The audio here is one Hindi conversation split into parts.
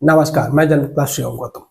नमस्कार, मैं जनता शिवम गौतम।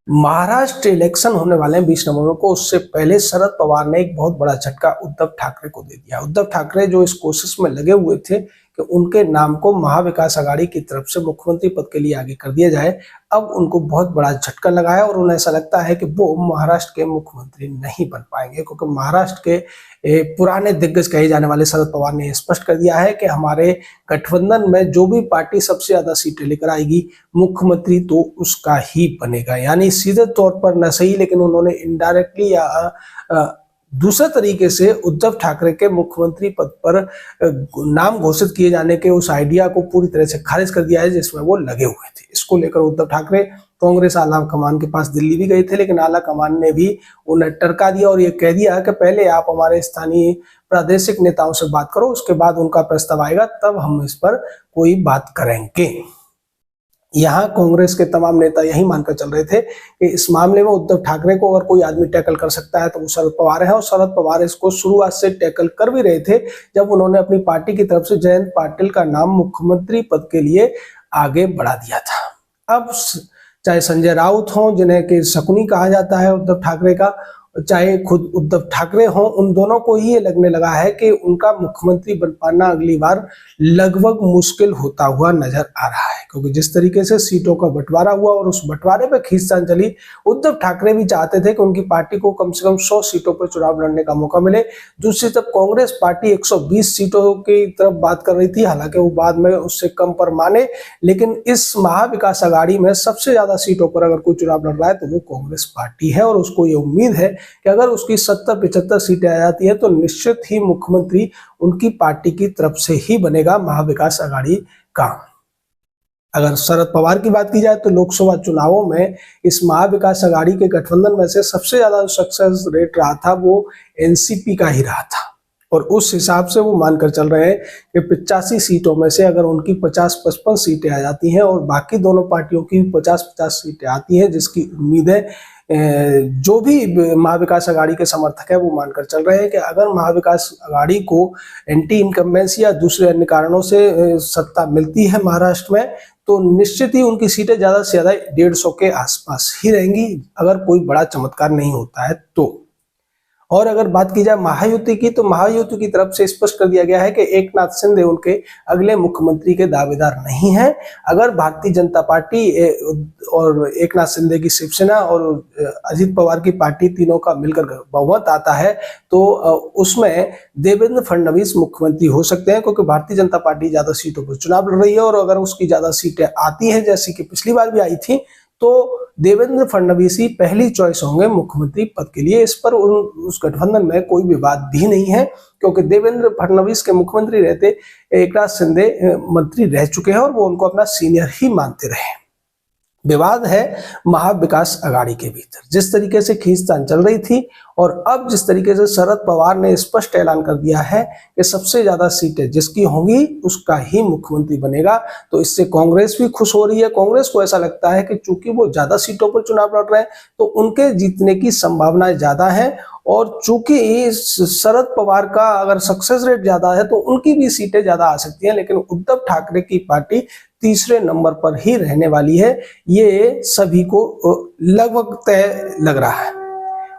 महाराष्ट्र इलेक्शन होने वाले हैं 20 नवंबर को। उससे पहले शरद पवार ने एक बहुत बड़ा झटका उद्धव ठाकरे को दे दिया। उद्धव ठाकरे जो इस कोशिश में लगे हुए थे कि उनके नाम को महाविकास आघाड़ी की तरफ से मुख्यमंत्री पद के लिए आगे कर दिया जाए, अब उनको बहुत बड़ा झटका लगा है और उन्हें ऐसा लगता है कि वो महाराष्ट्र के मुख्यमंत्री नहीं बन पाएंगे, क्योंकि महाराष्ट्र के पुराने दिग्गज कहे जाने वाले शरद पवार ने स्पष्ट कर दिया है कि हमारे गठबंधन में जो भी पार्टी सबसे ज्यादा सीटें लेकर आएगी, मुख्यमंत्री तो उसका ही बनेगा। यानी सीधे तौर पर न सही, लेकिन उन्होंने इनडायरेक्टली या दूसरे तरीके से उद्धव ठाकरे के मुख्यमंत्री पद पर नाम घोषित किए जाने के उस आइडिया को पूरी तरह से खारिज कर दिया है जिसमें वो लगे हुए थे। इसको लेकर उद्धव ठाकरे कांग्रेस आला कमान के पास दिल्ली भी गए थे, लेकिन आला कमान ने भी उन्हें टरका दिया और ये कह दिया कि पहले आप हमारे स्थानीय प्रादेशिक नेताओं से बात करो, उसके बाद उनका प्रस्ताव आएगा, तब हम इस पर कोई बात करेंगे। यहाँ कांग्रेस के तमाम नेता यही मानकर चल रहे थे कि इस मामले में उद्धव ठाकरे को अगर कोई आदमी टैकल कर सकता है तो वो शरद पवार है, और शरद पवार इसको शुरुआत से टैकल कर भी रहे थे जब उन्होंने अपनी पार्टी की तरफ से जयंत पाटिल का नाम मुख्यमंत्री पद के लिए आगे बढ़ा दिया था। अब चाहे संजय राउत हो, जिन्हें कि शकुनी कहा जाता है उद्धव ठाकरे का, चाहे खुद उद्धव ठाकरे हो, उन दोनों को ही ये लगने लगा है कि उनका मुख्यमंत्री बन पाना अगली बार लगभग मुश्किल होता हुआ नजर आ रहा है, क्योंकि जिस तरीके से सीटों का बंटवारा हुआ और उस बंटवारे पे खींचतान चली, उद्धव ठाकरे भी चाहते थे कि उनकी पार्टी को कम से कम 100 सीटों पर चुनाव लड़ने का मौका मिले। दूसरी तरफ कांग्रेस पार्टी 120 सीटों की तरफ बात कर रही थी, हालांकि वो बाद में उससे कम पर माने, लेकिन इस महाविकास आघाड़ी में सबसे ज्यादा सीटों पर अगर कोई चुनाव लड़ रहा है तो वो कांग्रेस पार्टी है, और उसको ये उम्मीद है कि अगर उसकी 70-75 सीटें आ जाती है तो निश्चित ही मुख्यमंत्री उनकी पार्टी की तरफ से ही बनेगा महाविकास आघाड़ी का। अगर शरद पवार की बात की जाए तो लोकसभा चुनावों में इस महाविकास आघाड़ी के गठबंधन में से सबसे ज्यादा सक्सेस रेट रहा था वो एनसीपी का ही रहा था, और उस हिसाब से वो मानकर चल रहे हैं कि 85 सीटों में से अगर उनकी 50-55 सीटें आ जाती हैं और बाकी दोनों पार्टियों की 50-50 सीटें आती हैं, जिसकी उम्मीद है जो भी महाविकास आघाड़ी के समर्थक है वो मानकर चल रहे हैं कि अगर महाविकास आघाड़ी को एंटी इनकम्बेंसी या दूसरे अन्य कारणों से सत्ता मिलती है महाराष्ट्र में, तो निश्चित ही उनकी सीटें ज्यादा से ज्यादा 150 के आसपास ही रहेंगी, अगर कोई बड़ा चमत्कार नहीं होता है तो। और अगर बात की जाए महायुति की, तो महायुति की तरफ से स्पष्ट कर दिया गया है कि एकनाथ शिंदे उनके अगले मुख्यमंत्री के दावेदार नहीं हैं। अगर भारतीय जनता पार्टी और एकनाथ शिंदे की शिवसेना और अजित पवार की पार्टी तीनों का मिलकर बहुमत आता है तो उसमें देवेंद्र फडणवीस मुख्यमंत्री हो सकते हैं, क्योंकि भारतीय जनता पार्टी ज्यादा सीटों पर चुनाव लड़ रही है, और अगर उसकी ज्यादा सीटें आती हैं जैसी कि पिछली बार भी आई थी तो देवेंद्र फडणवीस ही पहली चॉइस होंगे मुख्यमंत्री पद के लिए। इस पर उस गठबंधन में कोई विवाद भी नहीं है, क्योंकि देवेंद्र फडणवीस के मुख्यमंत्री रहते एकनाथ शिंदे मंत्री रह चुके हैं और वो उनको अपना सीनियर ही मानते रहे। विवाद है महाविकास आघाड़ी के भीतर, जिस तरीके से खींचतान चल रही थी और अब जिस तरीके से शरद पवार ने स्पष्ट ऐलान कर दिया है कि सबसे ज्यादा सीटें जिसकी होंगी उसका ही मुख्यमंत्री बनेगा, तो इससे कांग्रेस भी खुश हो रही है। कांग्रेस को ऐसा लगता है कि चूंकि वो ज्यादा सीटों पर चुनाव लड़ रहे हैं तो उनके जीतने की संभावनाएं ज्यादा है, और चूंकि शरद पवार का अगर सक्सेस रेट ज्यादा है तो उनकी भी सीटें ज्यादा आ सकती हैं, लेकिन उद्धव ठाकरे की पार्टी तीसरे नंबर पर ही रहने वाली है, ये सभी को लगभग तय लग रहा है।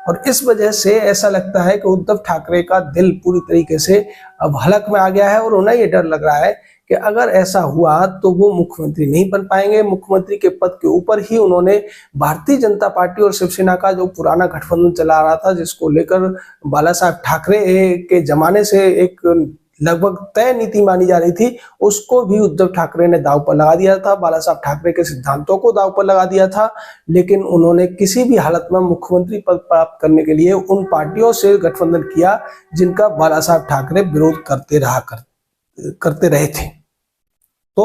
और इस वजह से ऐसा लगता है कि उद्धव ठाकरे का दिल पूरी तरीके से अब हलक में आ गया है, और उन्हें ये डर लग रहा है कि अगर ऐसा हुआ तो वो मुख्यमंत्री नहीं बन पाएंगे। मुख्यमंत्री के पद के ऊपर ही उन्होंने भारतीय जनता पार्टी और शिवसेना का जो पुराना गठबंधन चला रहा था, जिसको लेकर बाला साहब ठाकरे के जमाने से एक लगभग तय नीति मानी जा रही थी, उसको भी उद्धव ठाकरे ने दांव पर लगा दिया था। बाला साहब ठाकरे के सिद्धांतों को दांव पर लगा दिया था, लेकिन उन्होंने किसी भी हालत में मुख्यमंत्री पद प्राप्त करने के लिए उन पार्टियों से गठबंधन किया जिनका बाला साहब ठाकरे विरोध करते रहे थे। तो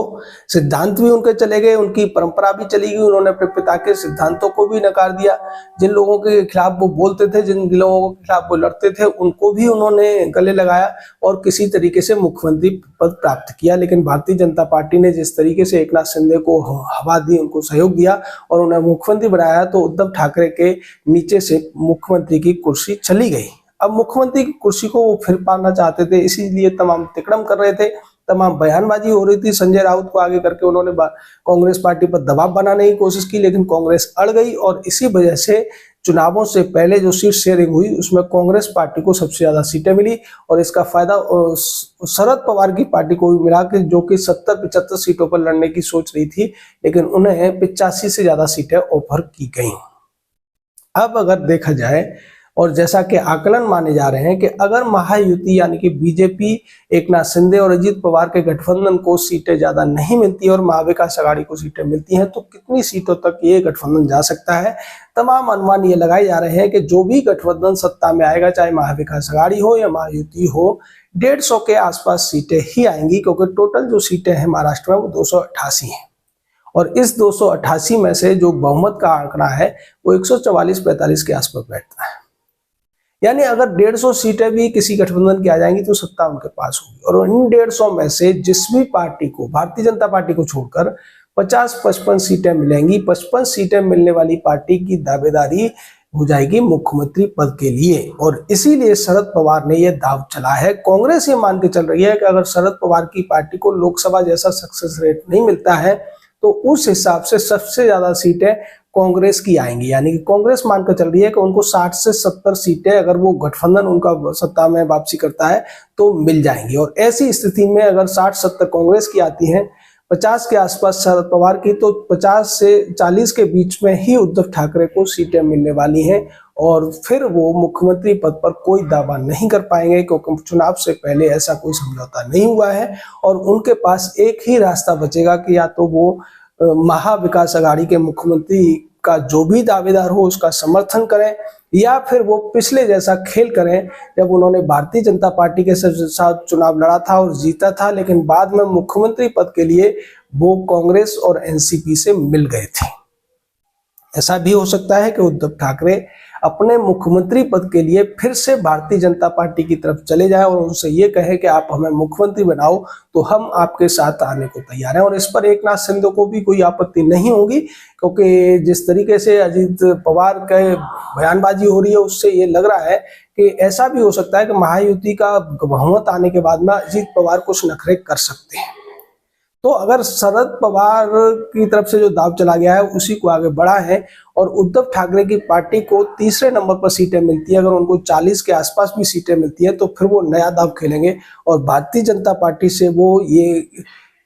सिद्धांत भी उनके चले गए, उनकी परंपरा भी चली गई, उन्होंने अपने पिता के सिद्धांतों को भी नकार दिया। जिन लोगों के खिलाफ वो बोलते थे, जिन लोगों के खिलाफ वो लड़ते थे, उनको भी उन्होंने गले लगाया और किसी तरीके से मुख्यमंत्री पद प्राप्त किया। लेकिन भारतीय जनता पार्टी ने जिस तरीके से एकनाथ शिंदे को हवा दी, उनको सहयोग दिया और उन्हें मुख्यमंत्री बनाया, तो उद्धव ठाकरे के नीचे से मुख्यमंत्री की कुर्सी चली गई। अब मुख्यमंत्री की कुर्सी को वो फिर पाना चाहते थे, इसीलिए तमाम तिकड़म कर रहे थे। तमाम बयानबाजी हो रही थी। संजय राउत को आगे करके उन्होंने कांग्रेस पार्टी पर दबाव बनाने की कोशिश की, लेकिन कांग्रेस अड़ गई और इसी वजह से चुनावों से पहले जो सीट शेयरिंग हुई उसमें कांग्रेस पार्टी को सबसे ज्यादा सीटें मिली और इसका फायदा शरद पवार की पार्टी को भी मिला, कि जो कि 70-75 सीटों पर लड़ने की सोच रही थी, लेकिन उन्हें 85 से ज्यादा सीटें ऑफर की गई। अब अगर देखा जाए और जैसा कि आकलन माने जा रहे हैं कि अगर महायुति यानी कि बीजेपी, एकनाथ शिंदे और अजीत पवार के गठबंधन को सीटें ज्यादा नहीं मिलती और महाविकास आघाड़ी को सीटें मिलती हैं तो कितनी सीटों तक ये गठबंधन जा सकता है। तमाम अनुमान ये लगाए जा रहे हैं कि जो भी गठबंधन सत्ता में आएगा, चाहे महाविकास आघाड़ी हो या महायुति हो, 150 के आसपास सीटें ही आएंगी, क्योंकि टोटल जो सीटें हैं महाराष्ट्र में वो 288 हैं और इस 288 में से जो बहुमत का आंकड़ा है वो 144-45 के आसपास बैठता है। यानी अगर 150 सीटें भी किसी गठबंधन की आ जाएंगी तो सत्ता उनके पास होगी और इन 150 में से जिस भी पार्टी को, भारतीय जनता पार्टी को छोड़कर 50-55 सीटें मिलेंगी। 55 सीटें मिलने वाली पार्टी की दावेदारी हो जाएगी मुख्यमंत्री पद के लिए और इसीलिए शरद पवार ने यह दाव चला है। कांग्रेस ये मान के चल रही है कि अगर शरद पवार की पार्टी को लोकसभा जैसा सक्सेस रेट नहीं मिलता है तो उस हिसाब से सबसे ज्यादा सीटें कांग्रेस की आएंगी। यानी कि कांग्रेस मानकर चल रही है कि उनको 60 से 70 सीटें अगर वो गठबंधन उनका सत्ता में वापसी करता है तो मिल जाएंगी और ऐसी स्थिति में अगर 60-70 कांग्रेस की आती हैं, 50 के आसपास शरद पवार की, तो 50 से 40 के बीच में ही उद्धव ठाकरे को सीटें मिलने वाली हैं और फिर वो मुख्यमंत्री पद पर कोई दावा नहीं कर पाएंगे, क्योंकि चुनाव से पहले ऐसा कोई समझौता नहीं हुआ है और उनके पास एक ही रास्ता बचेगा कि या तो वो महाविकास आघाड़ी के मुख्यमंत्री का जो भी दावेदार हो उसका समर्थन करें या फिर वो पिछले जैसा खेल करें जब उन्होंने भारतीय जनता पार्टी के साथ चुनाव लड़ा था और जीता था, लेकिन बाद में मुख्यमंत्री पद के लिए वो कांग्रेस और एनसीपी से मिल गए थे। ऐसा भी हो सकता है कि उद्धव ठाकरे अपने मुख्यमंत्री पद के लिए फिर से भारतीय जनता पार्टी की तरफ चले जाएं और उनसे ये कहे कि आप हमें मुख्यमंत्री बनाओ तो हम आपके साथ आने को तैयार हैं। और इस पर एकनाथ शिंदे को भी कोई आपत्ति नहीं होगी, क्योंकि जिस तरीके से अजीत पवार के बयानबाजी हो रही है उससे ये लग रहा है कि ऐसा भी हो सकता है कि महायुति का बहुमत आने के बाद में अजीत पवार कुछ नखरे कर सकते हैं। तो अगर शरद पवार की तरफ से जो दाव चला गया है उसी को आगे बढ़ा है और उद्धव ठाकरे की पार्टी को तीसरे नंबर पर सीटें मिलती है, अगर उनको 40 के आसपास भी सीटें मिलती है तो फिर वो नया दाव खेलेंगे और भारतीय जनता पार्टी से वो ये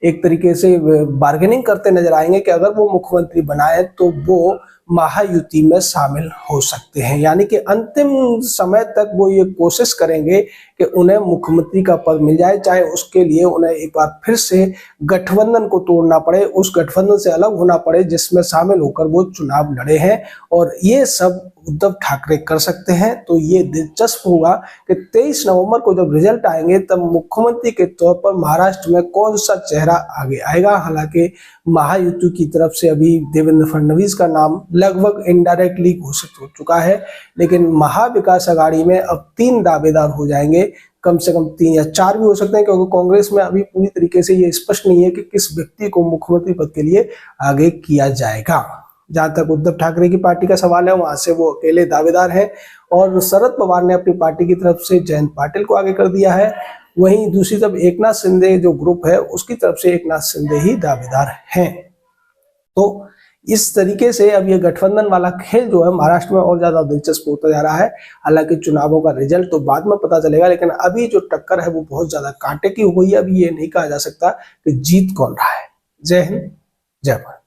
एक तरीके से बार्गेनिंग करते नजर आएंगे कि अगर वो मुख्यमंत्री बनाए तो वो महायुति में शामिल हो सकते हैं। यानी कि अंतिम समय तक वो ये कोशिश करेंगे कि उन्हें मुख्यमंत्री का पद मिल जाए, चाहे उसके लिए उन्हें एक बार फिर से गठबंधन को तोड़ना पड़े, उस गठबंधन से अलग होना पड़े जिसमें शामिल होकर वो चुनाव लड़े हैं। और ये सब उद्धव ठाकरे कर सकते हैं। तो ये दिलचस्प होगा कि 23 नवंबर को जब रिजल्ट आएंगे तब मुख्यमंत्री के तौर पर महाराष्ट्र में कौन सा चेहरा आगे आएगा। हालांकि महायुति की तरफ से अभी देवेंद्र फडणवीस का नाम लगभग इनडायरेक्टली घोषित हो चुका है, लेकिन महाविकास आघाड़ी में अब 3 दावेदार हो जाएंगे, कम से कम 3 या 4 भी हो सकते हैं, क्योंकि कांग्रेस में अभी पूरी तरीके से ये स्पष्ट नहीं है कि किस व्यक्ति को मुख्यमंत्री पद के लिए आगे किया जाएगा। जहां तक उद्धव ठाकरे की पार्टी का सवाल है वहां से वो अकेले दावेदार हैं और शरद पवार ने अपनी पार्टी की तरफ से जयंत पाटिल को आगे कर दिया है। वहीं दूसरी तरफ एकनाथ शिंदे जो ग्रुप है उसकी तरफ से एकनाथ शिंदे ही दावेदार हैं। तो इस तरीके से अब ये गठबंधन वाला खेल जो है महाराष्ट्र में और ज्यादा दिलचस्प होता जा रहा है। हालांकि चुनावों का रिजल्ट तो बाद में पता चलेगा, लेकिन अभी जो टक्कर है वो बहुत ज्यादा कांटे की हुई है। अभी ये नहीं कहा जा सकता कि जीत कौन रहा है। जय हिंद, जय भारत।